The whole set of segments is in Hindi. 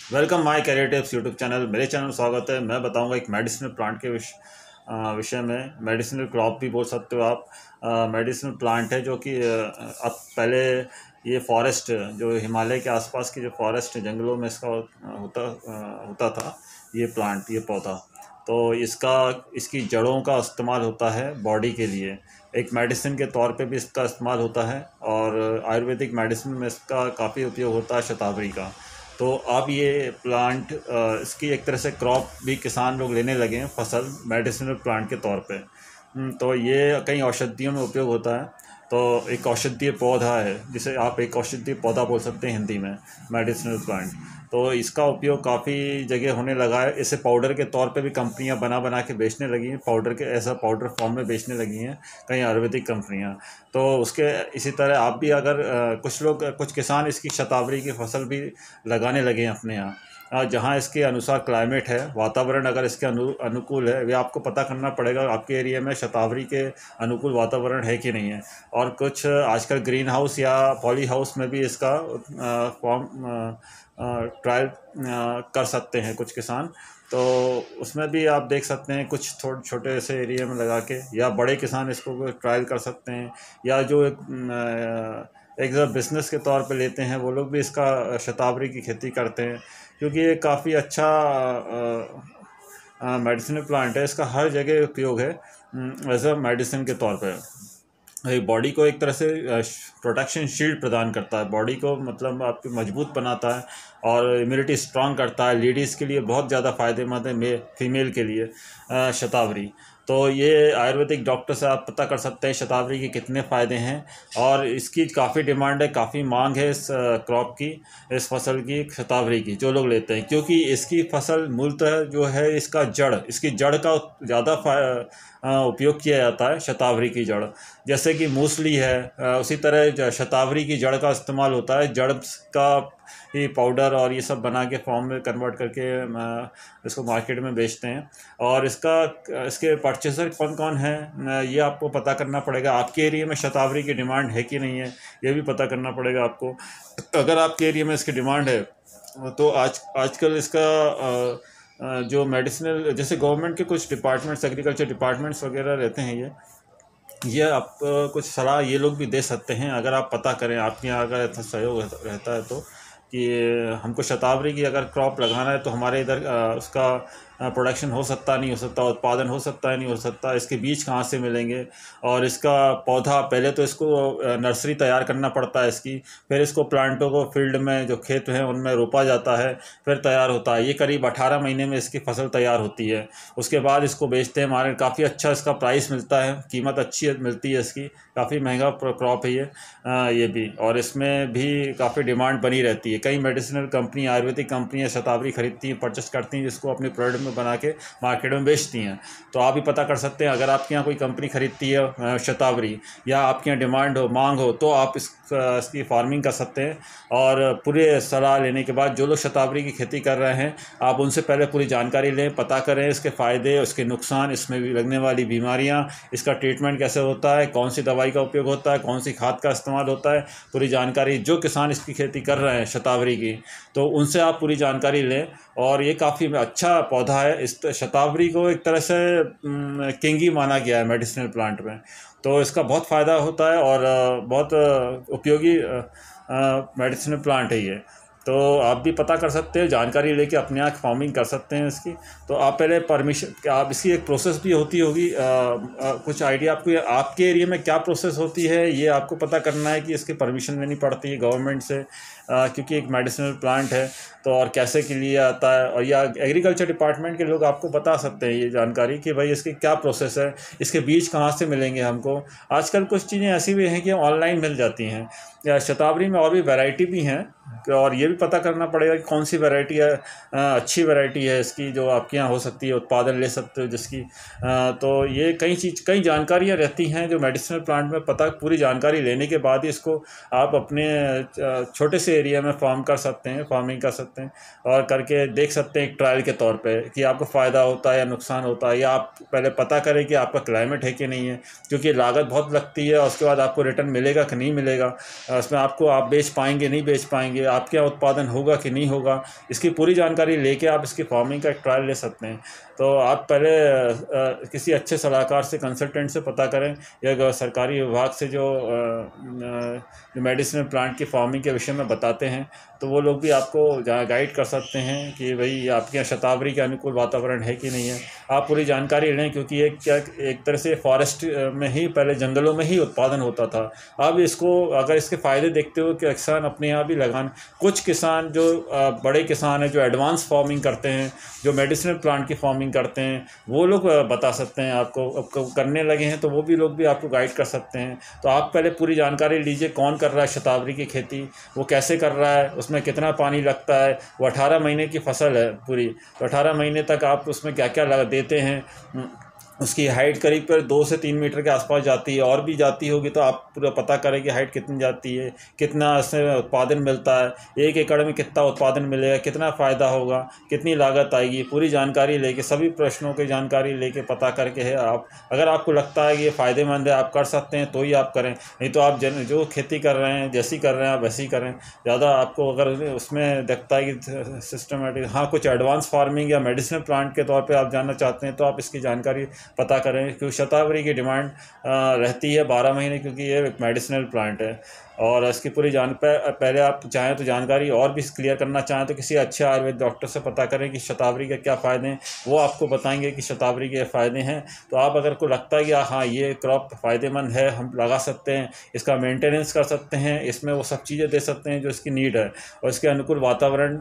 Welcome my career tips YouTube channel. मेरे चैनल में स्वागत है। मैं बताऊंगा एक मेडिसिनल प्लांट के विषय में। मेडिसिनल क्रॉप भी बोल सकते हो आप। मेडिसिनल प्लांट है जो कि अब पहले ये फॉरेस्ट जो हिमालय के आसपास की जो फॉरेस्ट जंगलों में इसका होता था ये प्लांट, ये पौधा। तो इसकी जड़ों का इस्तेमाल होता है बॉडी के लिए। एक मेडिसिन के तौर पे भी इसका इस्तेमाल होता है और आयुर्वेदिक मेडिसिन में इसका काफ़ी उपयोग होता है शतावरी का। तो अब ये प्लांट इसकी एक तरह से क्रॉप भी किसान लोग लेने लगे हैं, फसल मेडिसिनल प्लांट के तौर पे। तो ये कई औषधियों में उपयोग होता है। तो एक औषधीय पौधा है जिसे आप एक औषधीय पौधा बोल सकते हैं हिंदी में, मेडिसिनल प्लांट। तो इसका उपयोग काफ़ी जगह होने लगा है। इसे पाउडर के तौर पे भी कंपनियां बना बना के बेचने लगी हैं, पाउडर के ऐसा पाउडर फॉर्म में बेचने लगी हैं कई आयुर्वेदिक कंपनियां। तो उसके इसी तरह आप भी अगर कुछ किसान इसकी शतावरी की फसल भी लगाने लगे हैं अपने यहाँ। जहाँ इसके अनुसार क्लाइमेट है, वातावरण अगर इसके अनुकूल है, वे आपको पता करना पड़ेगा आपके एरिया में शतावरी के अनुकूल वातावरण है कि नहीं है। और कुछ आजकल ग्रीन हाउस या पॉली हाउस में भी इसका फॉर्म ट्रायल कर सकते हैं कुछ किसान। तो उसमें भी आप देख सकते हैं कुछ छोटे से एरिया में लगा के, या बड़े किसान इसको ट्रायल कर सकते हैं, या जो एक बिज़नेस के तौर पे लेते हैं वो लोग भी इसका शतावरी की खेती करते हैं। क्योंकि ये काफ़ी अच्छा मेडिसिनल प्लांट है। इसका हर जगह उपयोग है एज अ मेडिसिन के तौर पे। ये बॉडी को एक तरह से प्रोटेक्शन शील्ड प्रदान करता है, बॉडी को मतलब आपकी मजबूत बनाता है और इम्यूनिटी स्ट्रांग करता है। लेडीज़ के लिए बहुत ज़्यादा फ़ायदेमंद है, फीमेल के लिए शतावरी। तो ये आयुर्वेदिक डॉक्टर से आप पता कर सकते हैं शतावरी के कितने फ़ायदे हैं। और इसकी काफ़ी डिमांड है, काफ़ी मांग है इस क्रॉप की, इस फसल की, शतावरी की, जो लोग लेते हैं। क्योंकि इसकी फसल मूलतः जो है इसकी जड़ का ज़्यादा उपयोग किया जाता है, शतावरी की जड़। जैसे कि मूसली है, उसी तरह शतावरी की जड़ का इस्तेमाल होता है। जड़ का ही पाउडर और ये सब बना के फॉर्म में कन्वर्ट करके इसको मार्केट में बेचते हैं। और इसके परचेसर कौन कौन है ये आपको पता करना पड़ेगा। आपके एरिया में शतावरी की डिमांड है कि नहीं है ये भी पता करना पड़ेगा आपको। अगर आपके एरिया में इसकी डिमांड है तो आजकल इसका जो मेडिसिनल, जैसे गवर्नमेंट के कुछ डिपार्टमेंट्स, एग्रीकल्चर डिपार्टमेंट्स वगैरह रहते हैं, ये आप कुछ सलाह ये लोग भी दे सकते हैं अगर आप पता करें, आपके यहाँ अगर ऐसा सहयोग रहता है तो, कि हमको शतावरी की अगर क्रॉप लगाना है तो हमारे इधर उसका प्रोडक्शन हो सकता नहीं हो सकता, उत्पादन हो सकता है नहीं हो सकता, इसके बीज कहाँ से मिलेंगे। और इसका पौधा पहले तो इसको नर्सरी तैयार करना पड़ता है इसकी, फिर इसको प्लांटों को फील्ड में जो खेत हैं उनमें रोपा जाता है, फिर तैयार होता है। ये करीब 18 महीने में इसकी फसल तैयार होती है। उसके बाद इसको बेचते हैं मार्केट, काफ़ी अच्छा इसका प्राइस मिलता है, कीमत अच्छी मिलती है इसकी। काफ़ी महंगा क्रॉप है ये भी, और इसमें भी काफ़ी डिमांड बनी रहती है। कई मेडिसिनल कंपनी, आयुर्वेदिक कंपनियां शतावरी खरीदती हैं, परचेस करती हैं, जिसको अपने प्रोडक्ट में बना के मार्केट में बेचती हैं। तो आप भी पता कर सकते हैं, अगर आपके यहाँ कोई कंपनी खरीदती है शतावरी, या आपके यहाँ डिमांड हो, मांग हो, तो आप इसकी फार्मिंग कर सकते हैं। और पूरे सलाह लेने के बाद जो लोग शतावरी की खेती कर रहे हैं, आप उनसे पहले पूरी जानकारी लें, पता करें इसके फ़ायदे, उसके नुकसान, इसमें लगने वाली बीमारियाँ, इसका ट्रीटमेंट कैसे होता है, कौन सी दवाई का उपयोग होता है, कौन सी खाद का इस्तेमाल होता है। पूरी जानकारी जो किसान इसकी खेती कर रहे हैं शतावरी की, तो उनसे आप पूरी जानकारी लें। और ये काफ़ी अच्छा पौधा है। इस शतावरी को एक तरह से किंग ही माना गया है मेडिसिनल प्लांट में। तो इसका बहुत फ़ायदा होता है और बहुत उपयोगी मेडिसिनल प्लांट है ये। तो आप भी पता कर सकते हैं, जानकारी लेके अपने यहाँ फार्मिंग कर सकते हैं इसकी। तो आप पहले परमिशन, आप इसकी एक प्रोसेस भी होती होगी, कुछ आइडिया आपको आपके एरिया में क्या प्रोसेस होती है ये आपको पता करना है, कि इसकी परमिशन लेनी पड़ती है गवर्नमेंट से, क्योंकि एक मेडिसिनल प्लांट है। तो और कैसे के लिए आता है, और या एग्रीकल्चर डिपार्टमेंट के लोग आपको बता सकते हैं ये जानकारी, कि भाई इसकी क्या प्रोसेस है, इसके बीज कहाँ से मिलेंगे हमको। आजकल कुछ चीज़ें ऐसी भी हैं कि ऑनलाइन मिल जाती हैं। या शतावरी में और भी वैरायटी भी हैं, और ये भी पता करना पड़ेगा कि कौन सी वैरायटी है अच्छी वैरायटी है इसकी, जो आपके यहाँ हो सकती है, उत्पादन ले सकते हो जिसकी। तो ये कई जानकारियाँ रहती हैं जो मेडिसिनल प्लांट में पूरी जानकारी लेने के बाद ही इसको आप अपने छोटे से एरिया में फार्मिंग कर सकते हैं, और करके देख सकते हैं एक ट्रायल के तौर पे, कि आपको फ़ायदा होता है या नुकसान होता है। या आप पहले पता करें कि आपका क्लाइमेट है कि नहीं है, क्योंकि लागत बहुत लगती है, और उसके बाद आपको रिटर्न मिलेगा कि नहीं मिलेगा, उसमें आप बेच पाएंगे नहीं बेच पाएंगे। बताएंगे, आपके यहाँ उत्पादन होगा कि नहीं होगा, इसकी पूरी जानकारी लेके आप इसकी फार्मिंग का एक ट्रायल ले सकते हैं। तो आप पहले किसी अच्छे सलाहकार से, कंसल्टेंट से पता करें, या सरकारी विभाग से जो मेडिसिनल प्लांट की फार्मिंग के विषय में बताते हैं, तो वो लोग भी आपको गाइड कर सकते हैं कि भाई आपके यहाँ शतावरी के अनुकूल वातावरण है कि नहीं है। आप पूरी जानकारी लें, क्योंकि ये क्या एक तरह से फॉरेस्ट में ही, पहले जंगलों में ही उत्पादन होता था। अब इसको अगर इसके फ़ायदे देखते हुए कि किसान अपने यहाँ भी लगान, कुछ किसान जो बड़े किसान हैं, जो एडवांस फार्मिंग करते हैं, जो मेडिसिनल प्लांट की फार्मिंग करते हैं, वो लोग बता सकते हैं आपको करने लगे हैं, तो वो भी लोग भी आपको गाइड कर सकते हैं। तो आप पहले पूरी जानकारी लीजिए, कौन कर रहा है शतावरी की खेती, वो कैसे कर रहा है, उसमें कितना पानी लगता है। वो 18 महीने की फसल है पूरी, तो 18 महीने तक आप उसमें क्या क्या लगा देते हैं। उसकी हाइट करीब कर 2 से 3 मीटर के आसपास जाती है, और भी जाती होगी, तो आप पूरा पता करें कि हाइट कितनी जाती है, कितना इसमें उत्पादन मिलता है, 1 एकड़ में कितना उत्पादन मिलेगा, कितना फ़ायदा होगा, कितनी लागत आएगी। पूरी जानकारी लेके, सभी प्रश्नों की जानकारी लेके पता करके है आप, अगर आपको लगता है कि ये फ़ायदेमंद है, आप कर सकते हैं, तो ही आप करें। नहीं तो आप जो खेती कर रहे हैं, जैसी कर रहे हैं, आप वैसी करें। ज़्यादा आपको अगर उसमें दिखता है कि सिस्टमेटिक, हाँ, कुछ एडवांस फार्मिंग या मेडिसिनल प्लांट के तौर पर आप जानना चाहते हैं, तो आप इसकी जानकारी पता करें। क्योंकि शतावरी की डिमांड रहती है 12 महीने, क्योंकि ये एक मेडिसिनल प्लांट है। और इसकी पूरी पहले आप चाहें तो जानकारी और भी क्लियर करना चाहें, तो किसी अच्छे आयुर्वेद डॉक्टर से पता करें कि शतावरी के क्या फ़ायदे हैं। वो आपको बताएंगे कि शतावरी के फ़ायदे हैं। तो आप अगर को लगता है कि हाँ, ये क्रॉप फ़ायदेमंद है, हम लगा सकते हैं, इसका मेंटेनेंस कर सकते हैं, इसमें वो सब चीज़ें दे सकते हैं जो इसकी नीड है, और इसके अनुकूल वातावरण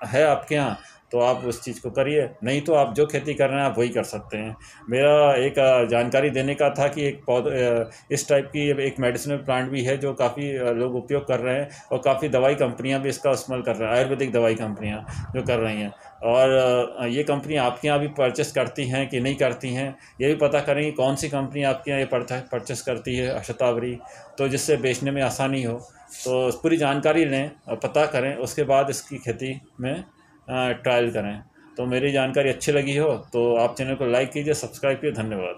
है आपके यहाँ, तो आप उस चीज़ को करिए। नहीं तो आप जो खेती कर रहे हैं, आप वही कर सकते हैं। मेरा एक जानकारी देने का था कि एक इस टाइप की एक मेडिसिनल प्लांट भी है जो काफ़ी लोग उपयोग कर रहे हैं, और काफ़ी दवाई कंपनियां भी इसका इस्तेमाल कर रहे हैं, आयुर्वेदिक दवाई कंपनियां जो कर रही हैं। और ये कंपनी आपके यहाँ भी परचेस करती हैं कि नहीं करती हैं, ये भी पता करें कि कौन सी कंपनी आपके यहाँ ये परचेस करती है शतावरी, तो जिससे बेचने में आसानी हो। तो पूरी जानकारी लें और पता करें, उसके बाद इसकी खेती में ट्रायल करें। तो मेरी जानकारी अच्छी लगी हो तो आप चैनल को लाइक कीजिए, सब्सक्राइब कीजिए। धन्यवाद।